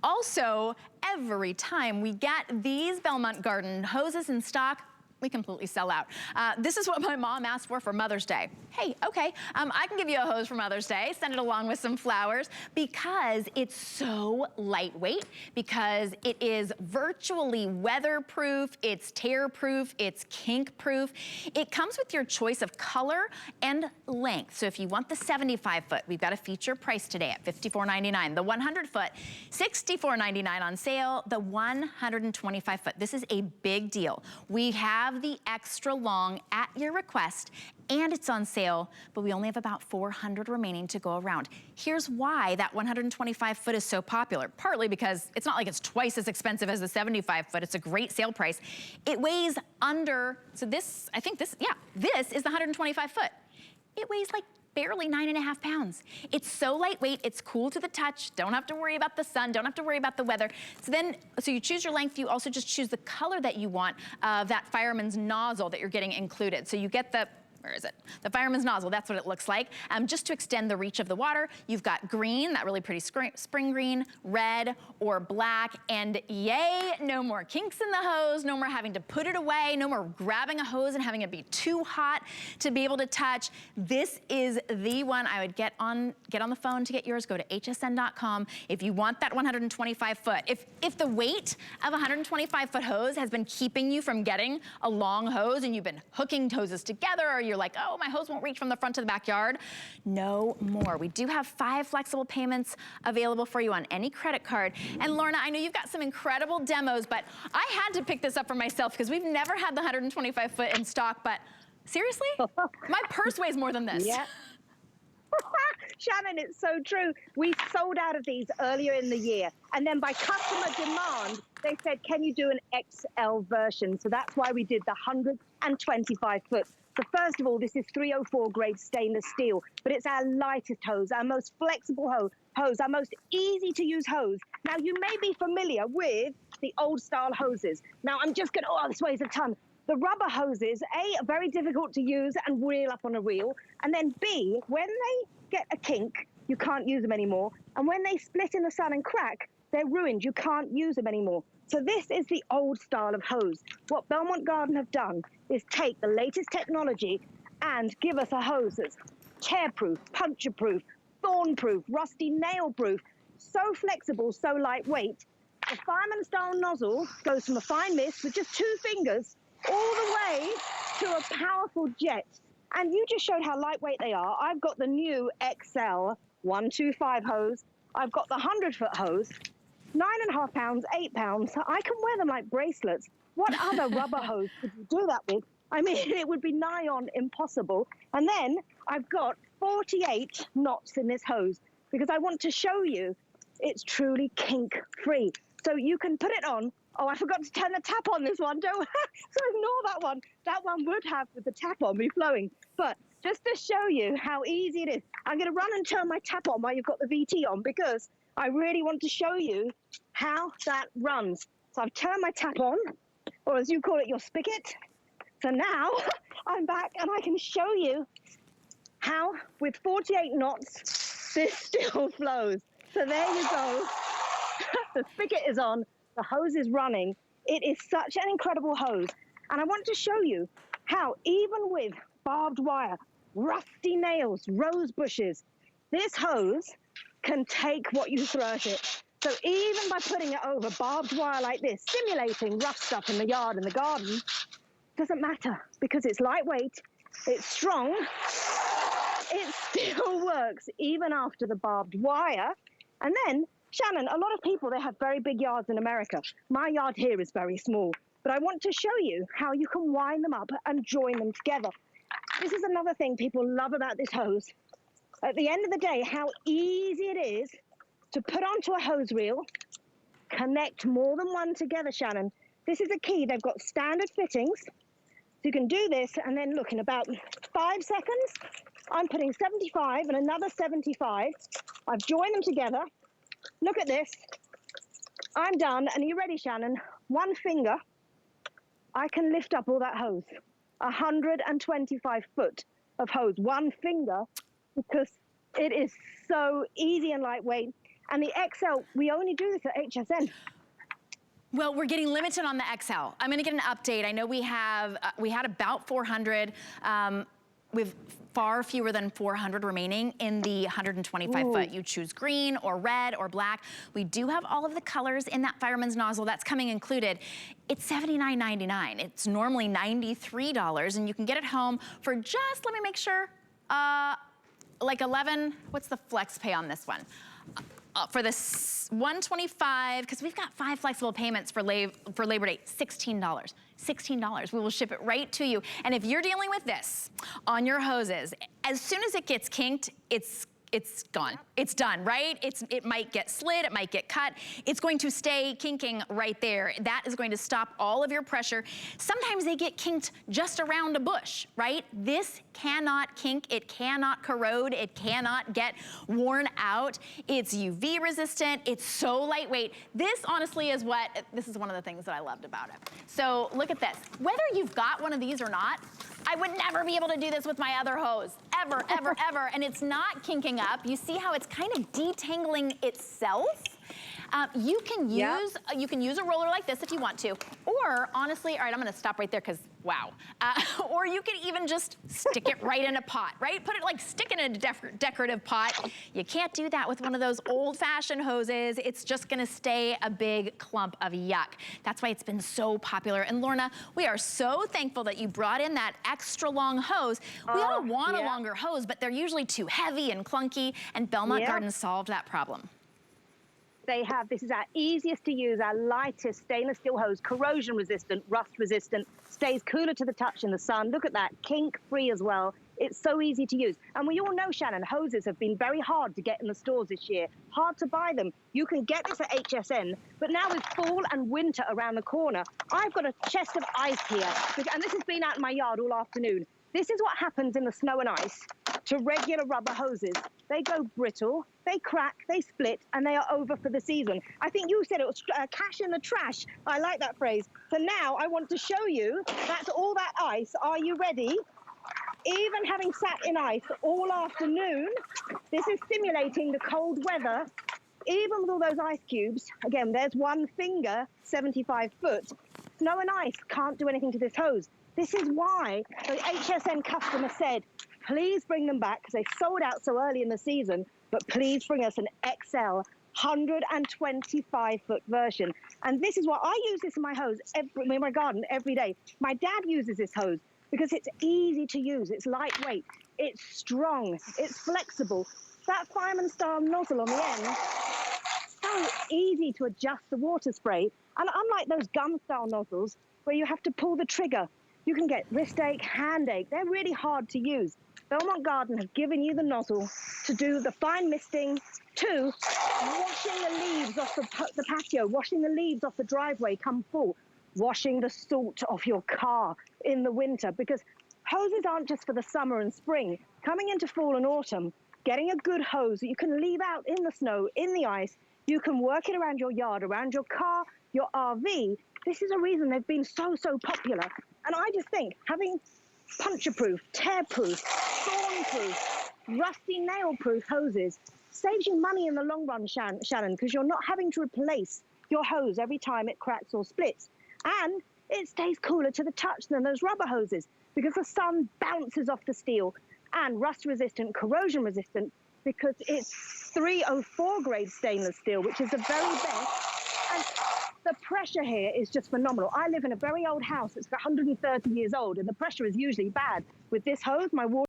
Also, every time we get these Belmont Garden hoses in stock, we completely sell out. This is what my mom asked for Mother's Day. Hey, okay, I can give you a hose for Mother's Day, send it along with some flowers, because it's so lightweight, because it is virtually weatherproof, it's tear-proof, it's kink-proof. It comes with your choice of color and length. So if you want the 75-foot, we've got a feature price today at $54.99. The 100-foot, $64.99 on sale. The 125-foot, this is a big deal. We have the extra long at your request, and it's on sale, but we only have about 400 remaining to go around. Here's why that 125-foot is so popular. Partly because it's not like it's twice as expensive as the 75-foot. It's a great sale price. It weighs under, so this, I think this, yeah, this is the 125-foot. It weighs like barely 9.5 pounds. It's so lightweight, it's cool to the touch, don't have to worry about the sun, don't have to worry about the weather. So you choose your length, you also just choose the color that you want of that fireman's nozzle that you're getting included. So you get the, where is it? The fireman's nozzle, that's what it looks like. Just to extend the reach of the water, you've got green, that really pretty spring green, red or black, and yay, no more kinks in the hose, no more having to put it away, no more grabbing a hose and having it be too hot to be able to touch. This is the one I would get on the phone to get yours. Go to hsn.com if you want that 125-foot. If the weight of a 125-foot hose has been keeping you from getting a long hose and you've been hooking hoses together, or you're like, oh, my hose won't reach from the front to the backyard, no more. We do have 5 flexible payments available for you on any credit card. And Lorna, I know you've got some incredible demos, but I had to pick this up for myself because we've never had the 125-foot in stock, but seriously? My purse weighs more than this. Yeah. Shannon, it's so true. We sold out of these earlier in the year. And then by customer demand, they said, can you do an XL version? So that's why we did the 125-foot. So first of all, this is 304 grade stainless steel, but it's our lightest hose, our most flexible hose, our most easy to use hose. Now, you may be familiar with the old style hoses. Now, I'm just gonna, oh, this weighs a ton. The rubber hoses, A, are very difficult to use and reel up on a reel. And then B, when they get a kink, you can't use them anymore. And when they split in the sun and crack, they're ruined. You can't use them anymore. So this is the old style of hose. What Belmont Garden have done is take the latest technology and give us a hose that's tear-proof, puncture-proof, thorn-proof, rusty nail-proof, so flexible, so lightweight. The fireman style nozzle goes from a fine mist with just 2 fingers all the way to a powerful jet. And you just showed how lightweight they are. I've got the new XL 125 hose. I've got the 100-foot hose, 9.5 pounds, 8 pounds. I can wear them like bracelets. What other rubber hose could you do that with? I mean, it would be nigh on impossible. And then I've got 48 knots in this hose because I want to show you it's truly kink-free. So you can put it on. Oh, I forgot to turn the tap on this one. Don't so ignore that one. That one would have with the tap on be flowing. But just to show you how easy it is, I'm going to run and turn my tap on while you've got the VT on because I really want to show you how that runs. So I've turned my tap on, or as you call it, your spigot. So now I'm back and I can show you how with 48 knots, this still flows. So there you go. The spigot is on. The hose is running. It is such an incredible hose. And I want to show you how even with barbed wire, rusty nails, rose bushes, this hose can take what you throw at it. So even by putting it over barbed wire like this, simulating rough stuff in the yard and the garden, doesn't matter because it's lightweight, it's strong, it still works even after the barbed wire. And then Shannon, a lot of people, they have very big yards in America. My yard here is very small, but I want to show you how you can wind them up and join them together. This is another thing people love about this hose. At the end of the day, how easy it is to put onto a hose reel, connect more than one together, Shannon. This is a key. They've got standard fittings. So you can do this, and then look, in about 5 seconds, I'm putting 75 and another 75. I've joined them together. Look at this. I'm done. And are you ready, Shannon? One finger, I can lift up all that hose. 125 foot of hose. One finger, because it is so easy and lightweight. And the XL, we only do this at HSN. Well, we're getting limited on the XL. I'm gonna get an update. I know we had about 400. We've far fewer than 400 remaining in the 125 foot. You choose green or red or black. We do have all of the colors in that fireman's nozzle. That's coming included. It's $79.99. It's normally $93, and you can get it home for just, let me make sure, like 11, what's the flex pay on this one? For this 125, because we've got 5 flexible payments for Labor Day, $16. $16. We will ship it right to you. And if you're dealing with this on your hoses, as soon as it gets kinked, it's gone. It's done, right? It might get slid, it might get cut. It's going to stay kinking right there. That is going to stop all of your pressure. Sometimes they get kinked just around a bush, right? This cannot kink, it cannot corrode, it cannot get worn out. It's UV resistant, it's so lightweight. This honestly is this is one of the things that I loved about it. So look at this. Whether you've got one of these or not, I would never be able to do this with my other hose, ever, ever, ever. And it's not kinking up. You see how it's kind of detangling itself? You can use a roller like this if you want to, or honestly, all right, I'm gonna stop right there because wow. Or you can even just stick it right in a pot, right? Put it like stick in a decorative pot. You can't do that with one of those old-fashioned hoses. It's just gonna stay a big clump of yuck. That's why it's been so popular. And Lorna, we are so thankful that you brought in that extra long hose. We all want a longer hose, but they're usually too heavy and clunky, and Belmont Gardens solved that problem. They have, this is our easiest to use, our lightest stainless steel hose, corrosion resistant, rust resistant, stays cooler to the touch in the sun. Look at that, kink free as well. It's so easy to use. And we all know, Shannon, hoses have been very hard to get in the stores this year. Hard to buy them. You can get this at HSN, but now with fall and winter around the corner, I've got a chest of ice here. And this has been out in my yard all afternoon. This is what happens in the snow and ice to regular rubber hoses. They go brittle, they crack, they split, and they are over for the season. I think you said it was cash in the trash. I like that phrase. So now I want to show you, that's all that ice. Are you ready? Even having sat in ice all afternoon, this is simulating the cold weather. Even with all those ice cubes, again, there's one finger, 75 foot. Snow and ice can't do anything to this hose. This is why the HSN customer said, please bring them back, because they sold out so early in the season, but please bring us an XL 125 foot version. And this is what I use this in my hose, in my garden every day. My dad uses this hose because it's easy to use. It's lightweight, it's strong, it's flexible. That fireman style nozzle on the end, so easy to adjust the water spray. And unlike those gun style nozzles where you have to pull the trigger, you can get wrist ache, hand ache. They're really hard to use. Belmont Garden have given you the nozzle to do the fine misting, to washing the leaves off the patio, washing the leaves off the driveway come full, washing the salt off your car in the winter, because hoses aren't just for the summer and spring. Coming into fall and autumn, getting a good hose that you can leave out in the snow, in the ice, you can work it around your yard, around your car, your RV. This is a reason they've been so, so popular. And I just think having puncture-proof, tear-proof, thorn-proof, rusty nail-proof hoses saves you money in the long run, Shannon, because you're not having to replace your hose every time it cracks or splits. And it stays cooler to the touch than those rubber hoses because the sun bounces off the steel, and rust-resistant, corrosion-resistant, because it's 304 grade stainless steel, which is the very best. And the pressure here is just phenomenal. I live in a very old house. It's 130 years old, and the pressure is usually bad. With this hose, my water